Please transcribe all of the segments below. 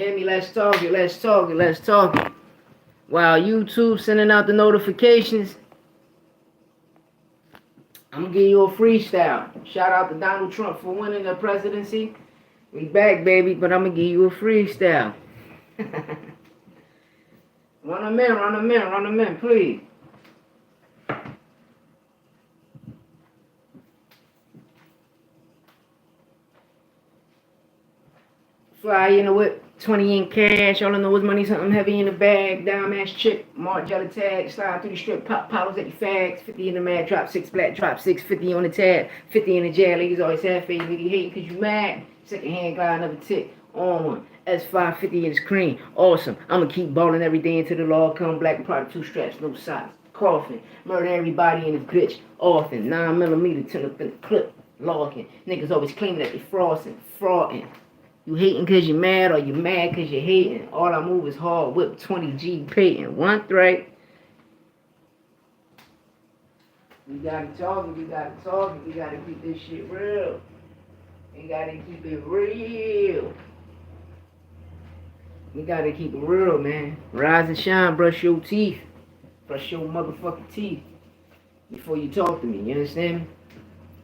hear me? Let's talk it. Let's talk it. Let's talk it. While YouTube sending out the notifications, I'm gonna give you a freestyle. Shout out to Donald Trump for winning the presidency. We back, baby, but I'm gonna give you a freestyle. Run them in, run them in, run them in, please. Fly in the whip, 20 in cash. All I know is money, something heavy in the bag. Down ass chick, mark jelly tag. Slide through the strip, pop bottles at your fags. 50 in the mad, drop 6 black, drop 6. 50 on the tab, 50 in the jail. Ladies always have faith, nigga hate cause you mad. Second hand glide, another tick on one. S550 inch cream, awesome. I'ma keep balling every day until the law come. Black product, 2 straps, no socks. Coughing, murder everybody in his glitch. Often, 9mm, 10 up in the clip. Locking, niggas always claiming that they frosting, frauding. You hating cause you mad or you mad cause you hating. All I move is hard whip 20G patent. One threat. We gotta talk it, we gotta talk it, we gotta keep this shit real. We gotta keep it real. We gotta keep it real, man. Rise and shine, brush your teeth. Brush your motherfucking teeth. Before you talk to me, you understand me?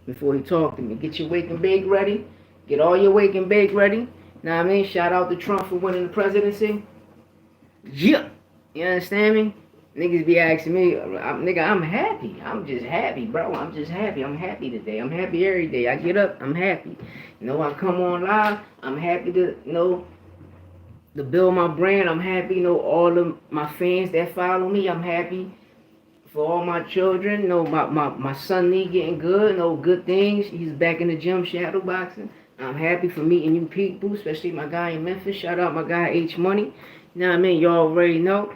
Before you talk to me. Get your wake and bake ready. Get all your wake and bake ready. Know what I mean? Shout out to Trump for winning the presidency. Yeah. You understand me? Niggas be asking me, nigga, I'm happy. I'm just happy, bro. I'm just happy. I'm happy today. I'm happy every day. I get up, I'm happy. You know, I come on live, I'm happy to, to build my brand. I'm happy, all of my fans that follow me. I'm happy for all my children. My son Lee getting good, good things. He's back in the gym shadow boxing. I'm happy for meeting new people, especially my guy in Memphis. Shout out my guy H Money. You know what I mean? Y'all already know.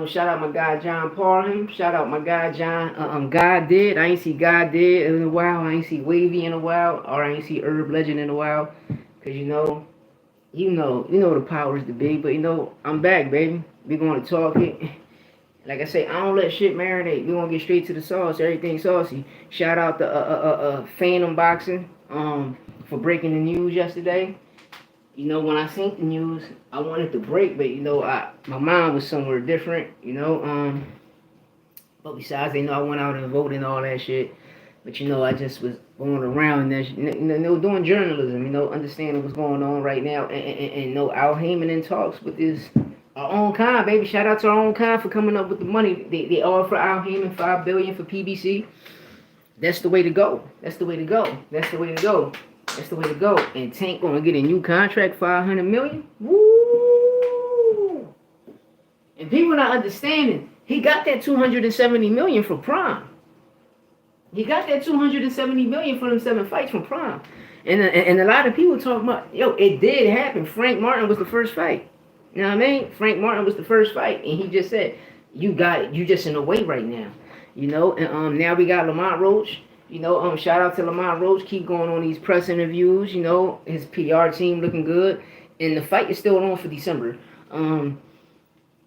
Shout out my guy John Parham. Shout out my guy John God Did. I ain't see God Did in a while. I ain't see Wavy in a while. Or I ain't see Herb Legend in a while. Cause you know the powers to be. But I'm back, baby. We gonna talk it. Like I say, I don't let shit marinate. We gonna get straight to the sauce. Everything saucy. Shout out to Phantom Boxing for breaking the news yesterday. When I seen the news, I wanted to break, but my mind was somewhere different. But besides, they know I went out and voted and all that shit. But I just was going around and doing journalism. Understanding what's going on right now, and Al Haymon in talks with this. Our own kind, baby. Shout out to our own kind for coming up with the money. They offer Al Haymon $5 billion for PBC. That's the way to go. That's the way to go. That's the way to go. That's the way to go. And Tank gonna get a new contract, $500 million. Woo! And people not understanding. He got that $270 million for Prime. He got that $270 million for them 7 fights from Prime. And a lot of people talking about, it did happen. Frank Martin was the first fight. You know what I mean? Frank Martin was the first fight, and he just said, "You got it. You just in the way right now." And now we got Lamont Roach. Shout out to Lamont Roach. Keep going on these press interviews. His PR team looking good, and the fight is still on for December. I'm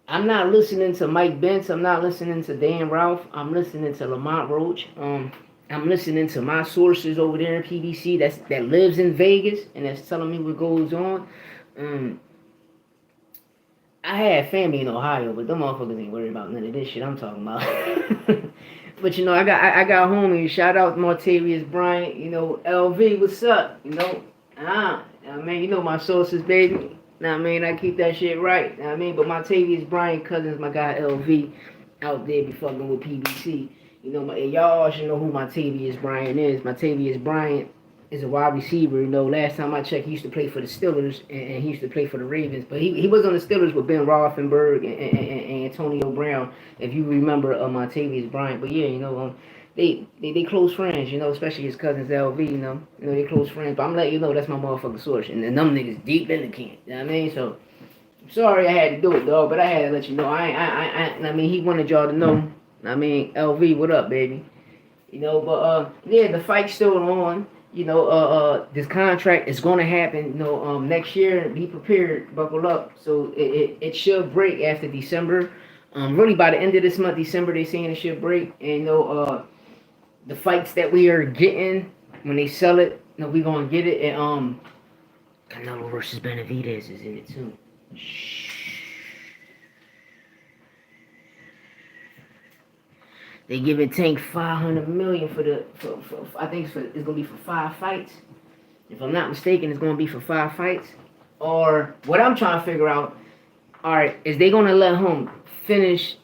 not listening to Mike Bentz. I'm not listening to Dan Ralph. I'm listening to Lamont Roach. I'm listening to my sources over there in PBC that lives in Vegas and that's telling me what goes on. I had family in Ohio, but them motherfuckers ain't worried about none of this shit I'm talking about. But I got homies. Shout out to Martavius Bryant. LV, what's up? My sources, baby. I keep that shit right. But Martavius Bryant cousins, my guy LV, out there be fucking with PBC. Y'all should know who Martavius Bryant is. Martavius Bryant is a wide receiver. Last time I checked, he used to play for the Steelers and he used to play for the Ravens. But he was on the Steelers with Ben Roethlisberger and Antonio Brown, if you remember Martavius Bryant. But yeah, they close friends, especially his cousins LV, they close friends. But I'm letting you know that's my motherfucking source. And them niggas deep in the camp. You know what I mean? So I'm sorry I had to do it, dog, but I had to let you know. He wanted y'all to know. LV, what up, baby? But yeah, the fight's still on. This contract is going to happen, next year. Be prepared, buckle up. So it should break after December. Really by the end of this month, December, they saying it should break. And the fights that we are getting when they sell it, we're going to get it. And Canelo versus Benavidez is in it too. They giving Tank 500 million for the for I think it's gonna be for 5 fights. If I'm not mistaken, it's gonna be for 5 fights. Or what I'm trying to figure out, all right, is they gonna let him finish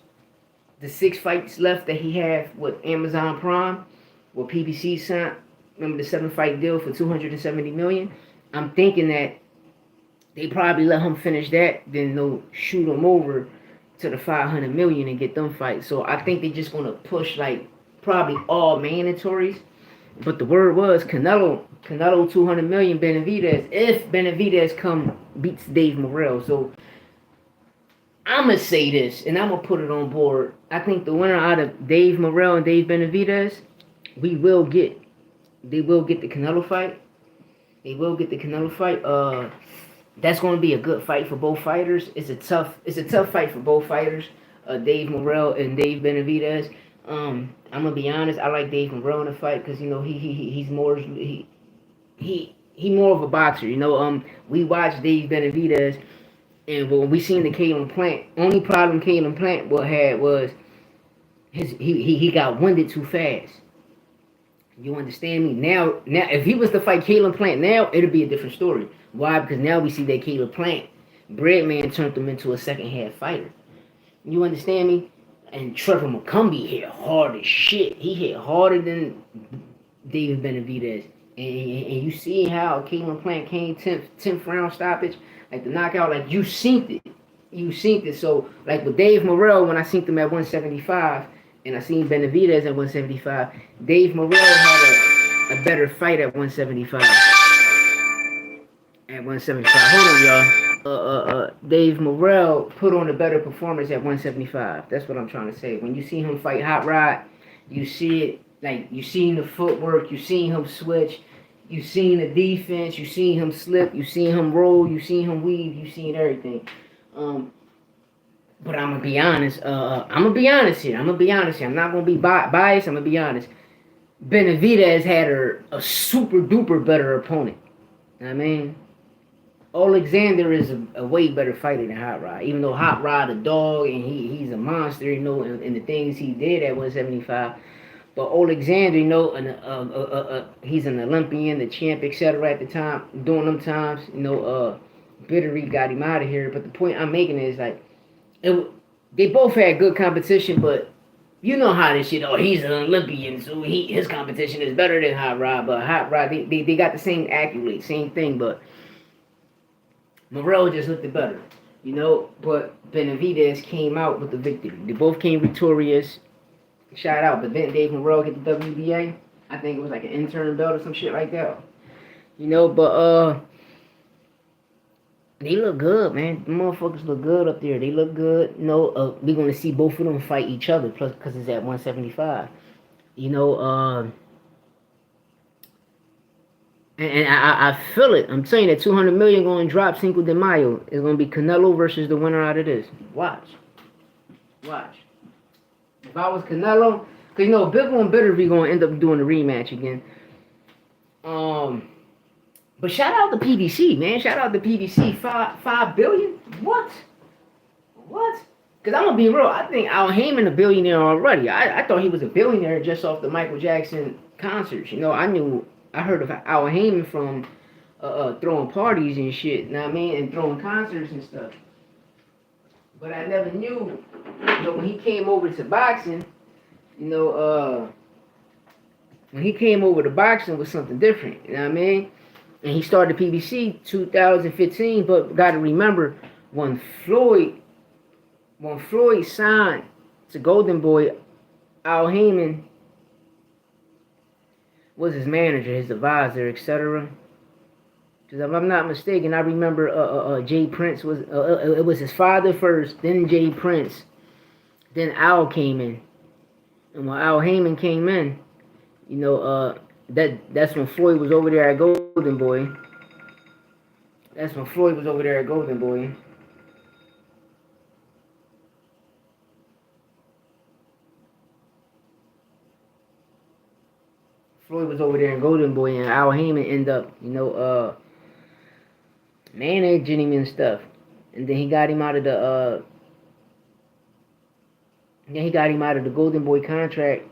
the 6 fights left that he had with Amazon Prime, with PBC signed? Remember the 7 fight deal for 270 million? I'm thinking that they probably let him finish that, then they'll shoot him over to the 500 million and get them fights. So I think they're just gonna push like probably all mandatories. But the word was Canelo 200 million Benavidez if Benavidez come beats Dave Morrell. So I'm gonna say this and I'm gonna put it on board. I think the winner out of Dave Morrell and Dave Benavidez, we will get. They will get the Canelo fight. They will get the Canelo fight. That's going to be a good fight for both fighters. It's a tough fight for both fighters. Dave Morrell and Dave Benavidez. I'm gonna be honest. I like Dave Morrell in the fight because he's more he more of a boxer. We watched Dave Benavidez, and when we seen the Caleb Plant, only problem Caleb Plant had was he got winded too fast. You understand me? Now, if he was to fight Caleb Plant now, it'd be a different story. Why? Because now we see that Caleb Plant, Breadman turned him into a second half fighter. You understand me? And Trevor McCumbee hit hard as shit. He hit harder than David Benavidez. And you see how Caleb Plant came 10th round stoppage, like the knockout, like you synced it. You synced it. So, like with Dave Morrell, when I synced him at 175, and I seen Benavidez at 175, Dave Morrell had a better fight at 175. At 175. Hold on, y'all. Dave Morrell put on a better performance at 175. That's what I'm trying to say. When you see him fight Hot Rod, you see it, like, you seen the footwork, you seen him switch, you seen the defense, you seen him slip, you seen him roll, you seen him weave, you seen everything. But I'm gonna be honest. I'm gonna be honest here. I'm not gonna be biased. I'm gonna be honest. Benavidez had a super duper better opponent. You know what I mean, Alexander is a way better fighter than Hot Rod. Even though Hot Rod a dog and he's a monster, in the things he did at 175. But Alexander, he's an Olympian, the champ, etc. At the time, during them times, Bittery got him out of here. But the point I'm making is like, they both had good competition, but you know how this shit. Oh, he's an Olympian, so his competition is better than Hot Rod. But Hot Rod, they got the same accolades, same thing. But Morrell just looked better, But Benavidez came out with the victory. They both came victorious. Shout out, but then Dave Morrell get the WBA. I think it was like an intern belt or some shit like that. But they look good, man. The motherfuckers look good up there. They look good. We're gonna see both of them fight each other. Plus, because it's at 175. And I feel it. I'm saying that 200 million going to drop Cinco de Mayo. It's going to be Canelo versus the winner out of this. Watch. If I was Canelo, because Bivol and Bitterby going to end up doing the rematch again. But shout out to PBC, man. Shout out to PBC. 5 billion? What? Because I'm going to be real. I think Al Haymon a billionaire already. I thought he was a billionaire just off the Michael Jackson concerts. I heard of Al Haymon from throwing parties and shit, know what I mean? And throwing concerts and stuff. But I never knew, when he came over to boxing, when he came over to boxing was something different, you know what I mean? And he started PBC 2015, but got to remember, when Floyd signed to Golden Boy, Al Haymon was his manager, his advisor, etc. Because if I'm not mistaken, I remember Jay Prince was, it was his father first, then Jay Prince, then Al came in. And when Al Haymon came in, that's when Floyd was over there at Golden Boy. Floyd was over there in Golden Boy, and Al Haymon ended up, managing him and stuff. And then he got him out of the Golden Boy contract.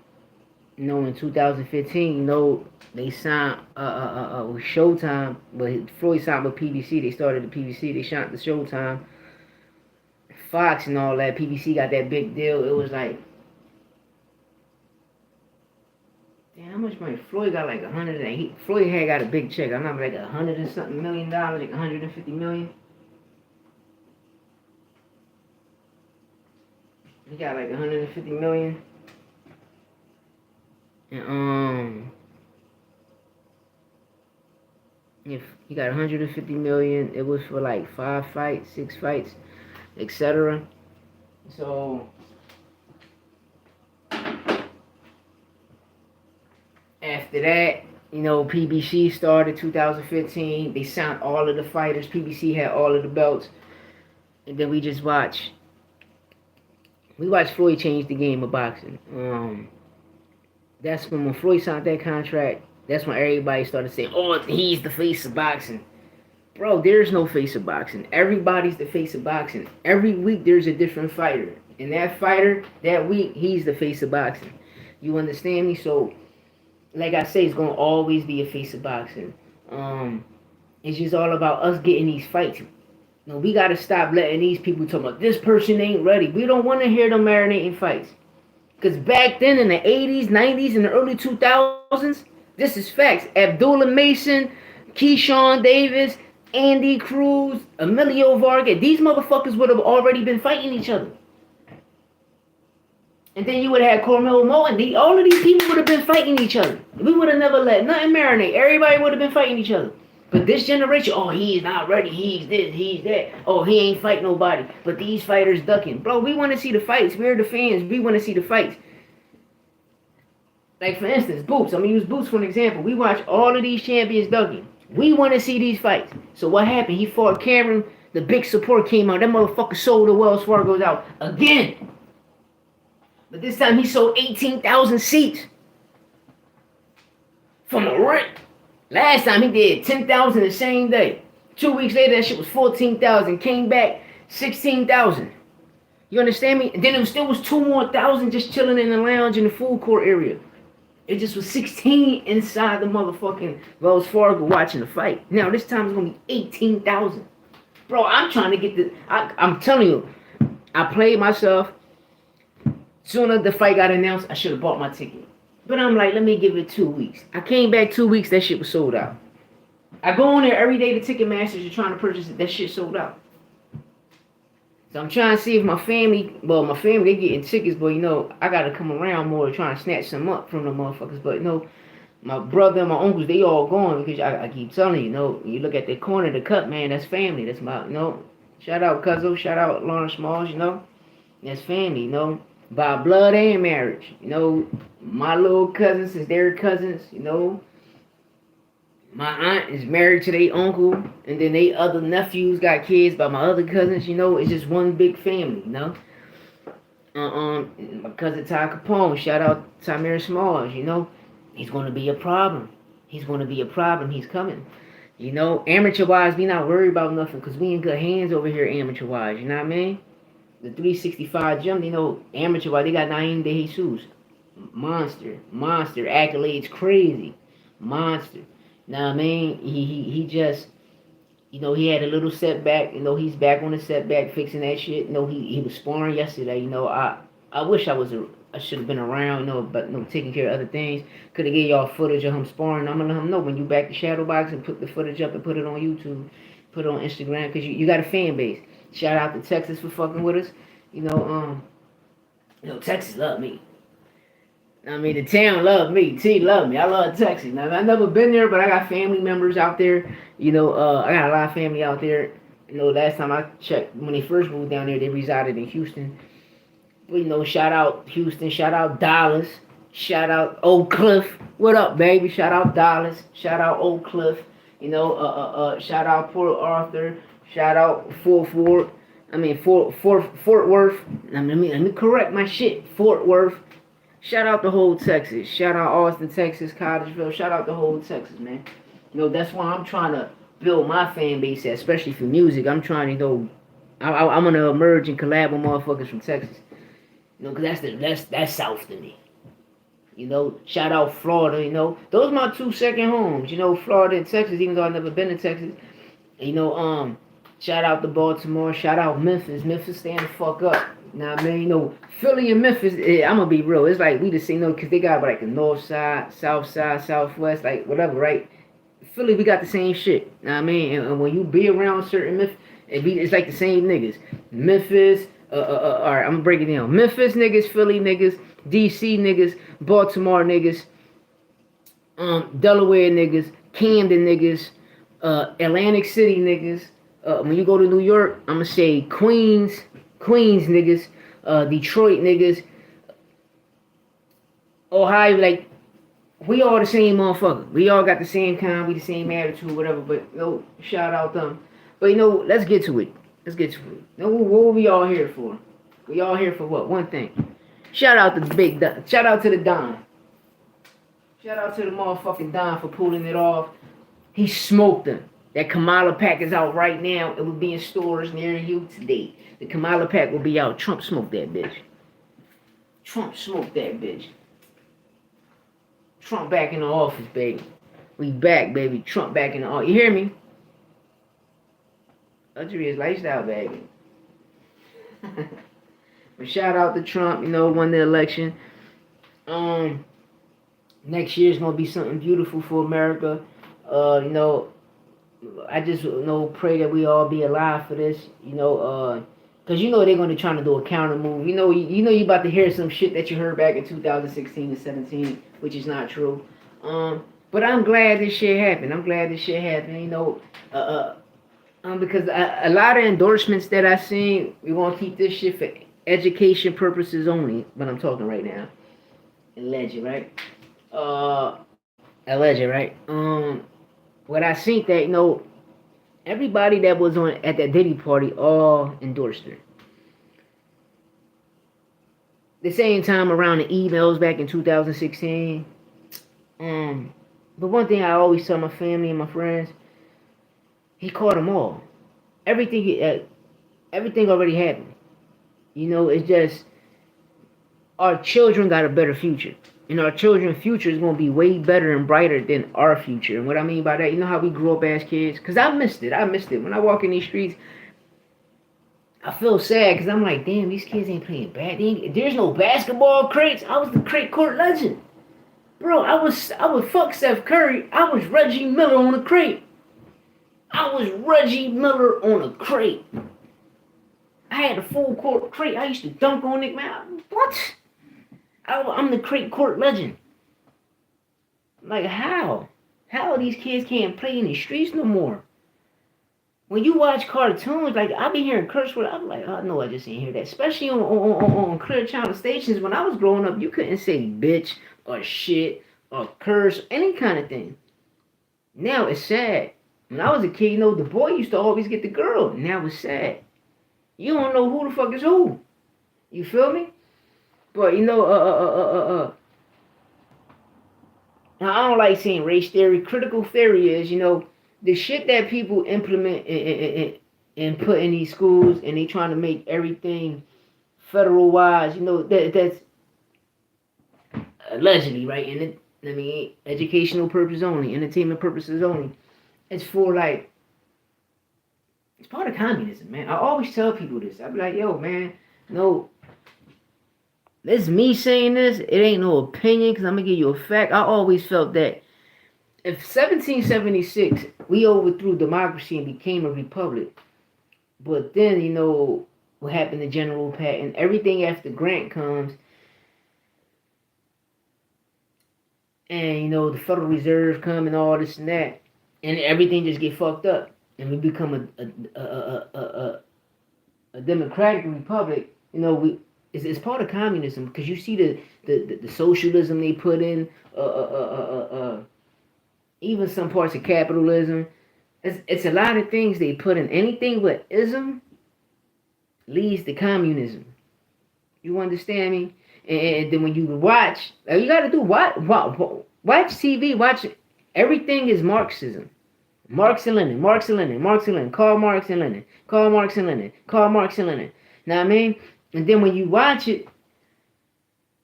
You know, in 2015, you know, they signed with Showtime, but Floyd signed with PBC. They started the PBC. They shot the Showtime, Fox, and all that. PBC got that big deal. It was like, damn, how much money? Floyd got like 100. Floyd had got a big check. I remember like $100 and something million, like 150 million. He got like 150 million. And if he got 150 million, it was for like 5 fights, 6 fights, etc. So after that, you know, PBC started 2015. They signed all of the fighters. PBC had all of the belts, and then we just watched. We watched Floyd change the game of boxing. That's when Floyd signed that contract, that's when everybody started saying, oh, he's the face of boxing. Bro, there's no face of boxing. Everybody's the face of boxing. Every week there's a different fighter. And that fighter, that week, he's the face of boxing. You understand me? So, like I say, it's going to always be a face of boxing. It's just all about us getting these fights. You know, we got to stop letting these people talk about, this person ain't ready. We don't want to hear them marinating fights. Because back then in the 80s, 90s, and the early 2000s, this is facts. Abdullah Mason, Keyshawn Davis, Andy Cruz, Emilio Vargas, these motherfuckers would have already been fighting each other. And then you would have had Cormel Mo, and all of these people would have been fighting each other. We would have never let nothing marinate. Everybody would have been fighting each other. But this generation, oh, he's not ready, he's this, he's that. Oh, he ain't fight nobody. But these fighters ducking. Bro, we want to see the fights. We're the fans. We want to see the fights. Like, for instance, Boots. I'm going to use Boots for an example. We watch all of these champions ducking. We want to see these fights. So what happened? He fought Cameron. The big support came out. That motherfucker sold the Wells Fargo's out again. But this time he sold 18,000 seats. From a rent. Last time he did 10,000 the same day. 2 weeks later, that shit was 14,000. Came back 16,000. You understand me? And then there still was 2 more thousand just chilling in the lounge in the food court area. It just was 16 inside the motherfucking Wells Fargo watching the fight. Now this time it's gonna be 18,000. Bro, I'm trying to get the. I'm telling you, I played myself. Soon as the fight got announced, I should have bought my ticket. But I'm like, let me give it 2 weeks. I came back 2 weeks, that shit was sold out. I go on there every day, the Ticketmasters are trying to purchase it, that shit sold out. So I'm trying to see if my family, they getting tickets, but you know, I gotta come around more trying to snatch some up from the motherfuckers. But you know, my brother and my uncles, they all going because I keep telling you, you know, you look at the corner of the cup, man, that's family. That's my, you know, shout out Cuzzo, shout out Lawrence Smalls, you know, that's family, you know. By blood and marriage, you know, my little cousins is their cousins, you know. My aunt is married to their uncle, and then they other nephews got kids by my other cousins, you know. It's just one big family, you know. My cousin Ty Capone, shout out Tamir Smalls, you know. He's gonna be a problem. He's gonna be a problem. He's coming. You know, amateur-wise, we not worried about nothing because we in good hands over here amateur-wise, you know what I mean? The 365 gym, you know, amateur-wise, they got Naim De Jesus. Monster, accolades crazy. Monster. Now I mean, he just, you know, he had a little setback. You know, he's back on the setback, fixing that shit. You know, he was sparring yesterday. You know, I wish I should have been around. You know, but you know, taking care of other things. Could have gave y'all footage of him sparring. I'm gonna let him know when you back to Shadowbox and put the footage up and put it on YouTube, put it on Instagram, because you got a fan base. Shout out to Texas for fucking with us. You know, Texas love me. I mean, the town loved me. T loved me. I love Texas. Now, I've never been there, but I got family members out there. You know, I got a lot of family out there. You know, last time I checked, when they first moved down there, they resided in Houston. But, you know, shout out Houston. Shout out Dallas. Shout out Oak Cliff. What up, baby? Shout out Dallas. Shout out Oak Cliff. You know, shout out Port Arthur. Shout out Fort Worth. Let me correct my shit. Fort Worth. Shout out the whole Texas. Shout out Austin, Texas, Cottageville. Shout out the whole Texas, man. You know, that's why I'm trying to build my fan base at, especially for music. I'm trying to, I'm gonna emerge and collab with motherfuckers from Texas. Because that's South to me. Shout out Florida. Those are my 2 second homes. Florida and Texas. Even though I've never been to Texas. Shout out to Baltimore. Shout out Memphis. Memphis, stand the fuck up. Now, man, Philly and Memphis. I'm gonna be real. It's like we the same, because they got like the north side, south side, southwest, like whatever, right? Philly, we got the same shit. Know what I mean? And when you be around certain Memphis, it's like the same niggas. Memphis. All right, I'm gonna break it down. Memphis niggas, Philly niggas, DC niggas, Baltimore niggas, Delaware niggas, Camden niggas, Atlantic City niggas. When you go to New York, I'm gonna say Queens niggas, Detroit niggas, Ohio. Like, we all the same motherfucker. We all got the same kind, we the same attitude, whatever. But shout out them. But let's get to it. What we all here for? We all here for what? One thing. Shout out to the Big Don. Shout out to the Don. Shout out to the motherfucking Don for pulling it off. He smoked them. That Kamala pack is out right now. It will be in stores near you today. The Kamala pack will be out. Trump smoked that bitch. Trump back in the office, baby. We back, baby. Trump back in the office. You hear me? Luxurious lifestyle, baby. But shout out to Trump, won the election. Next year's gonna be something beautiful for America. I just pray that we all be alive for this. Cause they're gonna try to do a counter move. You about to hear some shit that you heard back in 2016 and 17, which is not true. But I'm glad this shit happened. Because a lot of endorsements that I seen, we gonna keep this shit for education purposes only. But I'm talking right now. Alleged, right? What I seen that everybody that was on at that Diddy party all endorsed her. The same time around the emails back in 2016. But one thing I always tell my family and my friends. He caught them all. Everything already happened. It's just our children got a better future. And our children's future is going to be way better and brighter than our future. And what I mean by that, how we grew up as kids? Because I missed it. When I walk in these streets, I feel sad because I'm like, damn, these kids ain't playing bad. There's no basketball crates. I was the crate court legend. Bro, I was fuck Steph Curry. I was Reggie Miller on a crate. I had a full court crate. I used to dunk on it, man. What? I'm the crate court legend. Like, how? How these kids can't play in the streets no more? When you watch cartoons, like, I be hearing curse words. I'm like, oh, no, I just ain't hear that. Especially on Clear Channel stations. When I was growing up, you couldn't say bitch or shit or curse, any kind of thing. Now it's sad. When I was a kid, the boy used to always get the girl. Now it's sad. You don't know who the fuck is who. You feel me? But I don't like saying race theory. Critical theory is, the shit that people implement and put in these schools, and they trying to make everything federal wise. That's allegedly, right? And educational purposes only, entertainment purposes only. It's for it's part of communism, man. I always tell people this. I be like, yo, man, no. This is me saying this. It ain't no opinion because I'm going to give you a fact. I always felt that if 1776, we overthrew democracy and became a republic. But then, what happened to General Patton? Everything after Grant comes. And, the Federal Reserve come and all this and that. And everything just get fucked up. And we become a democratic republic. It's part of communism because you see the socialism they put in, even some parts of capitalism. It's a lot of things they put in. Anything with ism leads to communism. You understand me? And then when you watch, you got to do watch TV. Watch everything is Marxism. Marx and Lenin, Marx and Lenin, Marx and Lenin, Karl Marx and Lenin, Karl Marx and Lenin, Karl Marx and Lenin. Know what I mean? And then when you watch it,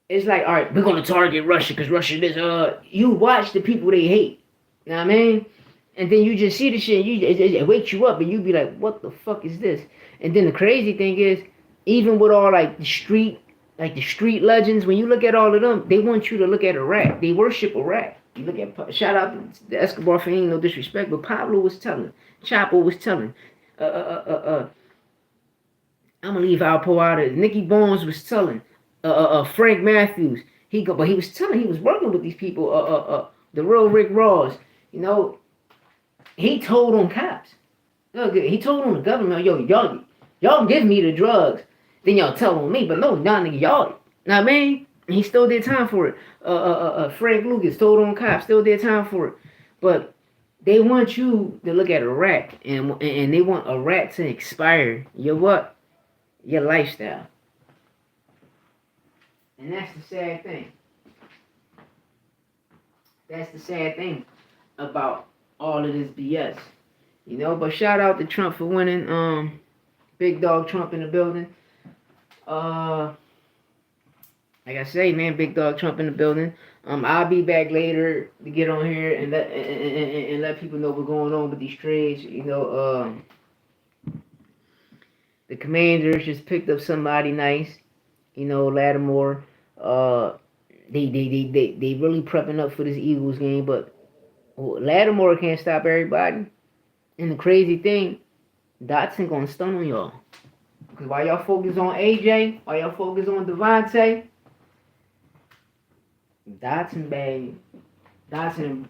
it's like, all right, we're gonna target Russia because Russia is You watch the people they hate. Know what I mean? And then you just see the shit. It wakes you up, and you be like, what the fuck is this? And then the crazy thing is, even with all like the street legends, when you look at all of them, they want you to look at Iraq. They worship Iraq. You look at shout out to the Escobar for ain't no disrespect, but Pablo was telling, Chapo was telling, I'm gonna leave Alpo out of it. Nicky Bones was telling, Frank Matthews. But he was telling, he was working with these people, the real Rick Ross. You know, he told on cops. Look, he told on the government, yo, y'all give me the drugs, then y'all tell on me. But no, nah, nigga, y'all. Know what I mean? And he still did time for it. Frank Lucas told on cops, still did time for it. But they want you to look at Iraq, and they want Iraq to expire your what? Your lifestyle. And that's the sad thing. That's the sad thing about all of this BS. You know, but shout out to Trump for winning. Big dog Trump in the building. Like I say, man, big dog Trump in the building. I'll be back later to get on here and let people know what's going on with these trades. You know, the Commanders just picked up somebody nice. You know, Lattimore. They really prepping up for this Eagles game, but Lattimore can't stop everybody. And the crazy thing, Dotson gonna stun on y'all. Because while y'all focus on AJ, while y'all focus on Devontae, Dotson, baby. Dotson and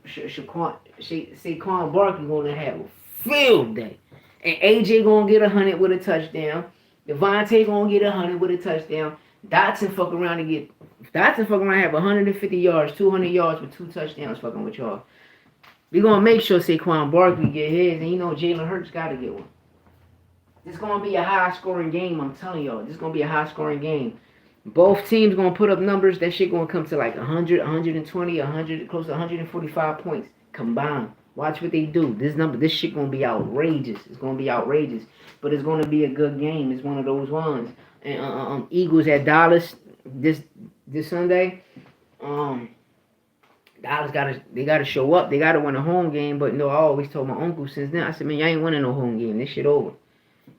Saquon Barkley gonna have a field day. And AJ gonna get 100 with a touchdown. Devontae gonna get 100 with a touchdown. Dotson fuck around and have 150 yards, 200 yards with 2 touchdowns fucking with y'all. We gonna make sure Saquon Barkley get his, and you know Jalen Hurts gotta get one. This gonna be a high scoring game, I'm telling y'all. This gonna be a high scoring game. Both teams gonna put up numbers. That shit gonna come to like 100, 120, 100, close to 145 points combined. Watch what they do. This shit gonna be outrageous. It's gonna be outrageous, but it's gonna be a good game. It's one of those ones. And Eagles at Dallas this Sunday. Dallas gotta show up. They gotta win a home game. But no, I always told my uncle since then. I said, man, y'all ain't winning no home game. This shit over.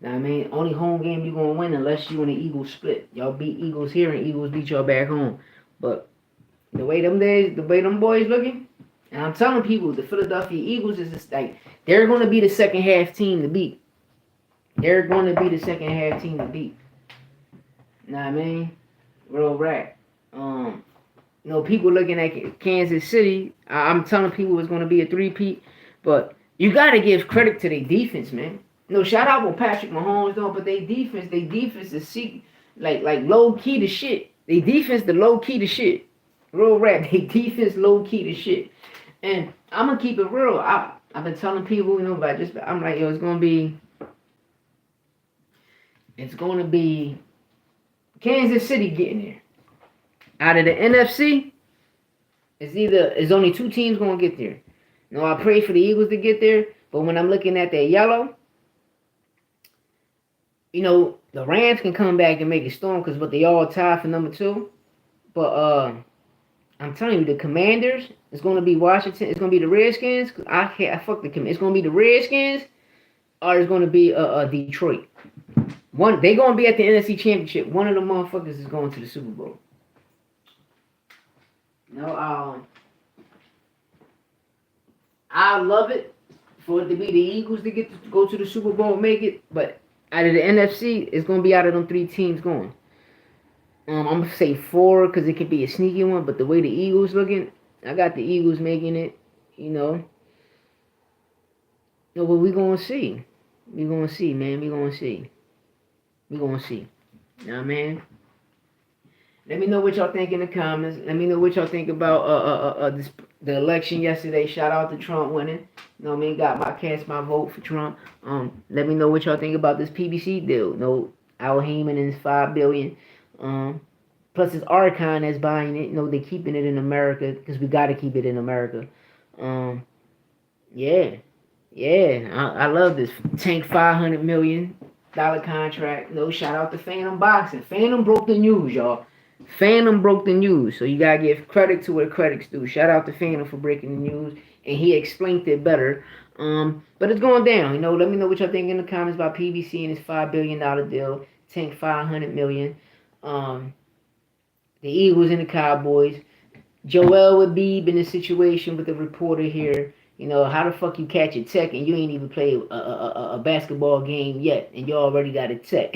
Know what I mean? Only home game you gonna win unless you and the Eagles split. Y'all beat Eagles here and Eagles beat y'all back home. But the way them boys looking, and I'm telling people, the Philadelphia Eagles is just like they're gonna be the second half team to beat. They're gonna be the second half team to beat. Know what I mean? Real rap. You know, people looking at Kansas City. I'm telling people it's gonna be a three-peat, but you gotta give credit to their defense, man. No, shout out with Patrick Mahomes though, but they defense is like low key to shit. They defense the low key to shit. Real rap. They defense low key to shit. And I'm gonna keep it real. I've been telling people, you know, but I'm like, yo, it's gonna be Kansas City getting there. Out of the NFC, it's only 2 teams gonna get there. You know, I pray for the Eagles to get there, but when I'm looking at that yellow, you know, the Rams can come back and make it storm because they all tied for number 2. But I'm telling you, the Commanders, it's going to be Washington. It's going to be the Redskins. It's going to be the Redskins, or it's going to be Detroit. They going to be at the NFC Championship. One of the motherfuckers is going to the Super Bowl. No, I love it for it to be the Eagles to go to the Super Bowl and make it, but out of the NFC, it's going to be out of them 3 teams going. I'm going to say 4 because it could be a sneaky one, but the way the Eagles looking, I got the Eagles making it, you know. No, but we're going to see. We're going to see, man. We're going to see. We're going to see. You know what I mean? Let me know what y'all think in the comments. Let me know what y'all think about the election yesterday. Shout out to Trump winning. You know what I mean? Cast my vote for Trump. Let me know what y'all think about this PBC deal. You know, Al Haymon and his $5 billion. Plus it's Archon that's buying it. You know, they keeping it in America because we got to keep it in America. Yeah. Yeah, I love this. Tank $500 million contract. No, shout out to Phantom Boxing. Phantom broke the news, y'all. Phantom broke the news, so you gotta give credit to where credit's due. Shout out to Phantom for breaking the news, and he explained it better. But it's going down. Let me know what y'all think in the comments about PBC and his $5 billion deal. Tank 500 million. The Eagles and the Cowboys. Joel Embiid in the situation with the reporter here. How the fuck you catch a tech and you ain't even played a basketball game yet and you already got a tech?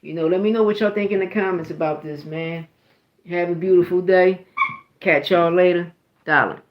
Let me know what y'all think in the comments about this, man. Have a beautiful day. Catch y'all later. Dollar.